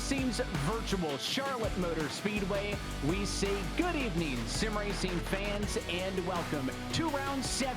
iRacing's virtual Charlotte Motor Speedway, we say good evening, sim racing fans, and welcome to round 7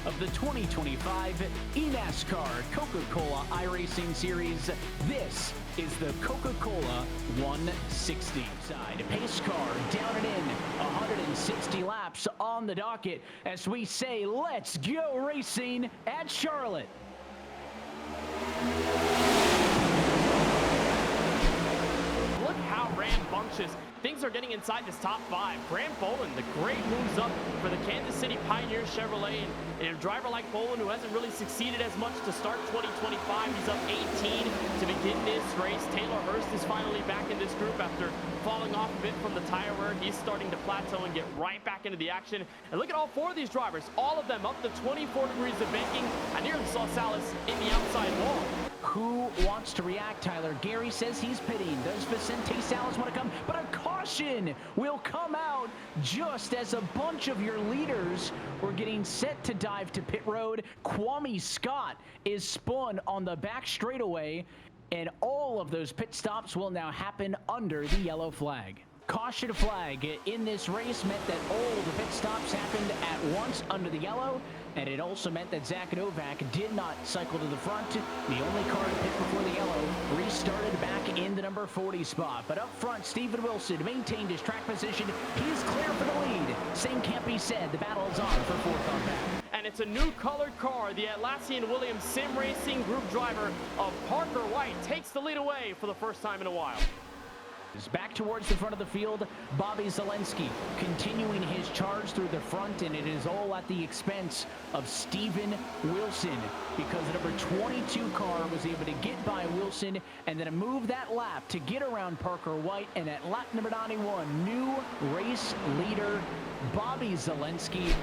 of the 2025 eNASCAR Coca-Cola iRacing Series. This is the Coca-Cola 160 side. Pace car down and in, 160 laps on the docket as we say, let's go racing at Charlotte. Look how rambunctious things are getting inside this top 5. Grant Bolin, the great moves up for the Kansas City Pioneer Chevrolet, and a driver like Bolin who hasn't really succeeded as much to start 2025. He's up 18 to begin this race. Taylor Hurst is finally back in this group after falling off a bit from the tire wear. He's starting to plateau and get right back into the action. And look at all 4 of these drivers, all of them up to 24 degrees of banking. I nearly saw Salas in the outside wall. Who wants to react, Tyler? Gary says he's pitting. Does Vicente Salas want to come? But a caution will come out just as a bunch of your leaders were getting set to dive to pit road. Kwame Scott is spun on the back straightaway, and all of those pit stops will now happen under the yellow flag. Caution flag in this race meant that all the pit stops happened at once under the yellow, and it also meant that Zach Novak did not cycle to the front. The only car to pit before the yellow restarted back in the number 40 spot. But up front, Steven Wilson maintained his track position. He's clear for the lead. Same can't be said. The battle is on for 4th on back. And it's a new colored car. The Atlassian Williams Sim Racing Group driver of Parker White takes the lead away for the first time in a while. Back towards the front of the field, Bobby Zalinski continuing his charge through the front, and it is all at the expense of Steven Wilson because the number 22 car was able to get by Wilson and then move that lap to get around Parker White, and at lap number 91, new race leader Bobby Zalinski.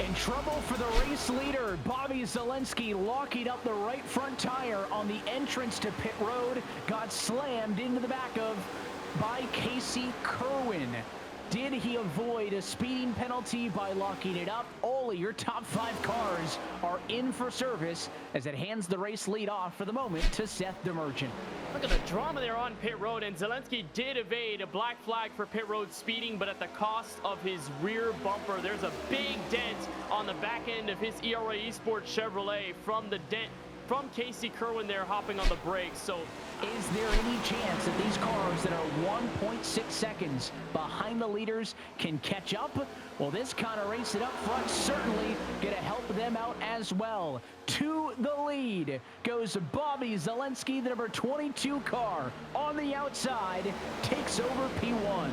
In trouble for the race leader, Bobby Zalinski locking up the right front tire on the entrance to pit road, got slammed into the back of by Casey Kerwin. Did he avoid a speeding penalty by locking it up? All your top 5 cars are in for service as it hands the race lead off for the moment to Seth DeMerchant. Look at the drama there on pit road, and Zalinski did evade a black flag for pit road speeding, but at the cost of his rear bumper. There's a big dent on the back end of his ERA Esports Chevrolet from the dent from Casey Kerwin there hopping on the brakes. So is there any chance that these cars that are 1.6 seconds behind the leaders can catch up? Well, this kind of race it up front certainly going to help them out as well. To the lead goes Bobby Zalinski, the number 22 car on the outside, takes over P1.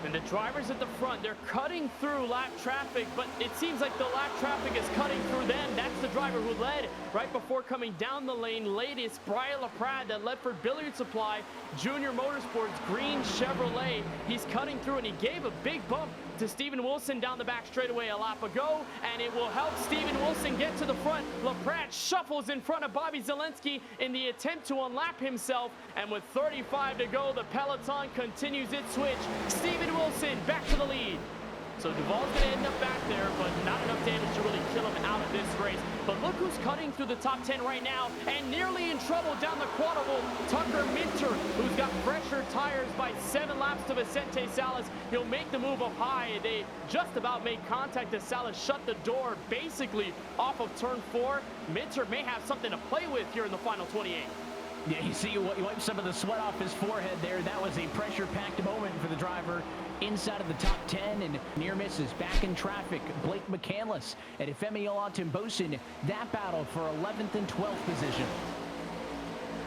And the drivers at the front, they're cutting through lap traffic, but it seems like the lap traffic is cutting through them. That's the driver who led right before coming down the lane. Latest, Brian LaPrade that led for Billiard Supply, Junior Motorsports, green Chevrolet. He's cutting through, and he gave a big bump to Steven Wilson down the back straightaway a lap ago, and it will help Steven Wilson get to the front. LaPrade shuffles in front of Bobby Zalinski in the attempt to unlap himself, and with 35 to go, the peloton continues its switch. Steven Wilson back to the lead. So Duvall's going to end up back there, but not enough damage to really kill him out of this race. But look who's cutting through the top 10 right now, and nearly in trouble down the quadruple, Tucker Minter, who's got fresher tires by 7 laps to Vicente Salas. He'll make the move up high. They just about made contact as Salas shut the door basically off of turn 4. Minter may have something to play with here in the final 28. Yeah, you see, he wiped some of the sweat off his forehead there. That was a pressure-packed moment for the driver inside of the top 10, and near misses back in traffic. Blake McCandless and Ifemi Olatunbosin, that battle for 11th and 12th position.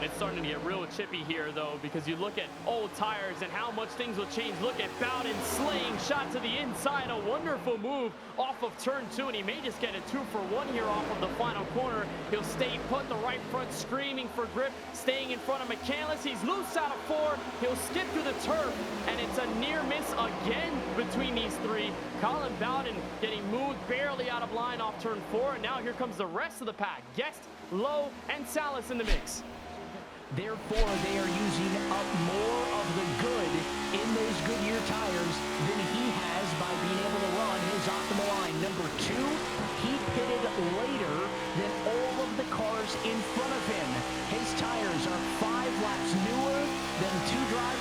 It's starting to get real chippy here, though, because you look at old tires and how much things will change. Look at Bowden slaying shot to the inside. A wonderful move off of turn 2, and he may just get a 2-for-1 here off of the final corner. He'll stay put, the right front screaming for grip, staying in front of McCandless. He's loose out of 4. He'll skip through the turf, and it's a near miss again between these 3. Colin Bowden getting moved barely out of line off turn 4, and now here comes the rest of the pack. Guest, Lowe, and Salas in the mix. Therefore, they are using up more of the good in those Goodyear tires than he has by being able to run his optimal line. Number 2, he pitted later than all of the cars in front of him. His tires are 5 laps newer than 2 drivers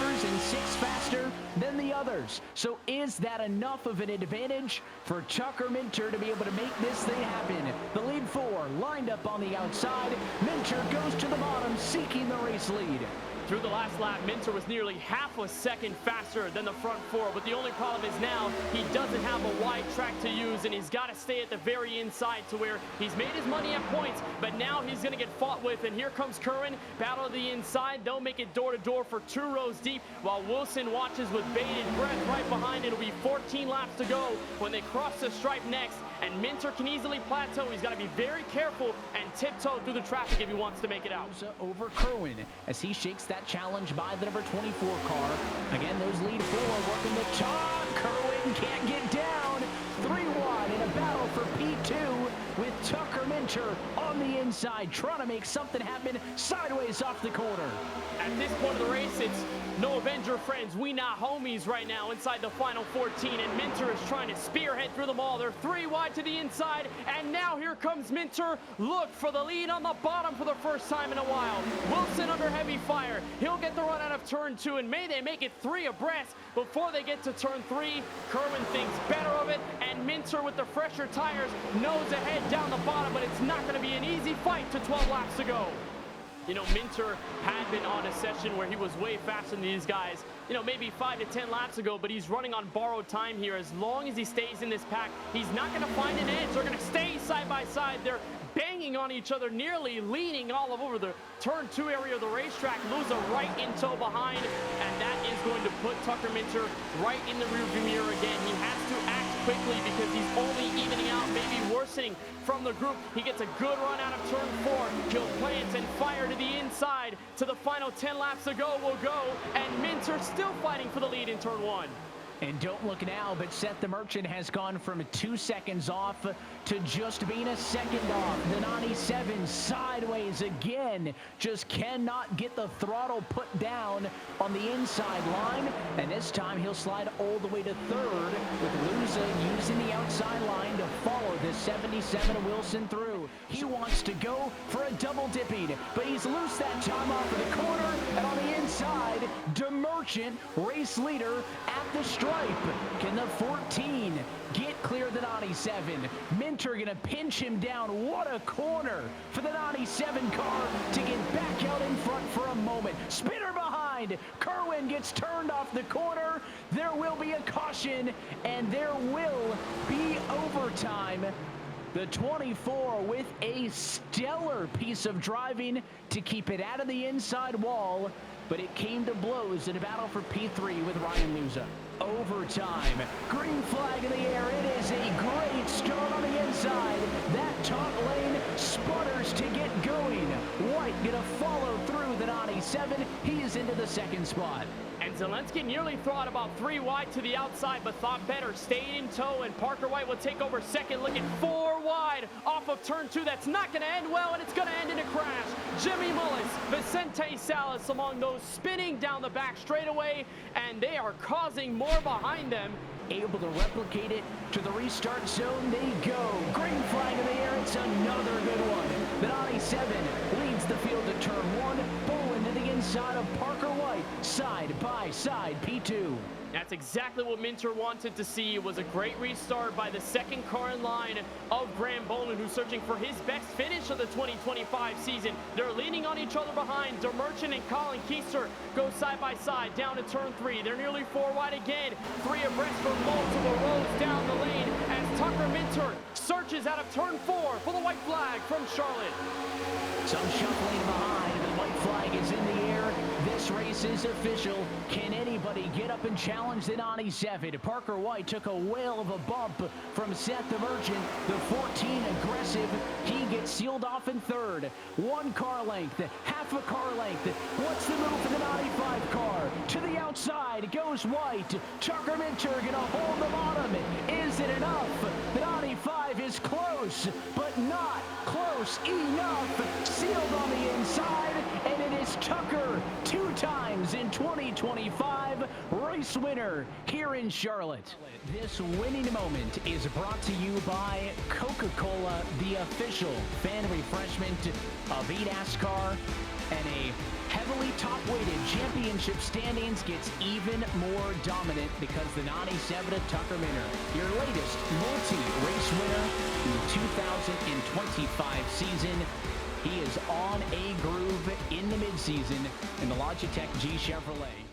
0.6 faster than the others. So is that enough of an advantage for Tucker Minter to be able to make this thing happen? The lead four lined up on the outside. Minter goes to the bottom, seeking the race lead. Through the last lap, Minter was nearly half a second faster than the front four, but the only problem is now he doesn't have a wide track to use, and he's got to stay at the very inside to where he's made his money at points, but now he's going to get fought with, and here comes Curran, battle of the inside. They'll make it door-to-door for 2 rows deep, while Wilson watches with bated breath right behind. It'll be 14 laps to go when they cross the stripe next, and Minter can easily plateau. He's got to be very careful and tiptoe through the traffic if he wants to make it out. Over Kerwin as he shakes that challenge by the number 24 car. Again, those lead four working the top. Kerwin can't get down. 3 wide in a battle for P2 with Tucker Minter on the inside, trying to make something happen sideways off the corner. At this point of the race, it's no Avenger friends, we not homies right now inside the final 14, and Minter is trying to spearhead through them all. They're 3 wide to the inside, and now here comes Minter. Look for the lead on the bottom for the first time in a while. Wilson under heavy fire. He'll get the run out of turn 2, and may they make it 3 abreast before they get to turn 3. Kerwin thinks better of it, and Minter with the fresher tires nose ahead down the bottom, but it's not going to be an easy fight to 12 laps to go. You know, Minter had been on a session where he was way faster than these guys, you know, maybe 5 to 10 laps ago, but he's running on borrowed time here. As long as he stays in this pack, he's not going to find an edge. They're going to stay side by side. They're banging on each other, nearly leaning all over the turn 2 area of the racetrack. Luza right in tow behind, and that is going to put Tucker Minter right in the rearview mirror again. He has to act quickly because he's only evening out, maybe worsening from the group. He gets a good run out of turn 4. He'll plant and fire to the inside. To the final 10 laps to go will go, and Minter still fighting for the lead in turn 1. And don't look now, but Seth the Merchant has gone from 2 seconds off to just being a second off. The 97 sideways again. Just cannot get the throttle put down on the inside line. And this time he'll slide all the way to 3rd with Luza using the outside line to follow this 77 Wilson through. He wants to go for a double dipping, but he's loose that time off of the corner. And on the inside, DeMerchant, race leader at the stripe. Can the 14 get clear the 97? Minter gonna pinch him down. What a corner for the 97 car to get back out in front for a moment. Spinner behind. Kerwin gets turned off the corner. There will be a caution, and there will be overtime. The 24 with a stellar piece of driving to keep it out of the inside wall, but it came to blows in a battle for P3 with Ryan Luza. Overtime. Green flag in the air. It is a great start on the inside. That top lane sputters to get going. White gonna follow through the 97. He is into the 2nd spot. And Zalinski nearly thought about 3 wide to the outside, but thought better, stayed in tow, and Parker White will take over 2nd, looking 4 wide off of turn 2. That's not going to end well, and it's going to end in a crash. Jimmy Mullis, Vicente Salas among those spinning down the back straightaway, and they are causing more behind them. Able to replicate it to the restart zone. They go. Green flag in the air. It's another good one. The 97 leads the field to turn 1. Bowling to the inside of Parker White. Side by side, P2. That's exactly what Minter wanted to see. It was a great restart by the 2nd car in line of Graham Boland, who's searching for his best finish of the 2025 season. They're leaning on each other behind. DeMerchant and Colin Keister go side by side down to turn 3. They're nearly 4 wide again. 3 abreast for multiple rows down the lane as Tucker Minter searches out of turn 4 for the white flag from Charlotte. Some shuffling behind. The white flag is in the air. This race is official. Can anybody get up and challenge the 97? Parker White took a whale of a bump from Seth the Merchant. The 14 aggressive. He gets sealed off in 3rd. 1 car length, half a car length. What's the move for the 95 car? To the outside goes White. Tucker Minter gonna hold the bottom. Is it enough? The 95 is close, but not close enough. Sealed on the inside, and it is Tucker 2 times in 2025 race winner here in Charlotte. This winning moment is brought to you by Coca-Cola, the official fan refreshment of eNASCAR, and a heavily top-weighted championship standings gets even more dominant because the 97 Tucker Minter, your latest multi-race winner in the 2025 season. He is on a groove in the midseason in the Logitech G Chevrolet.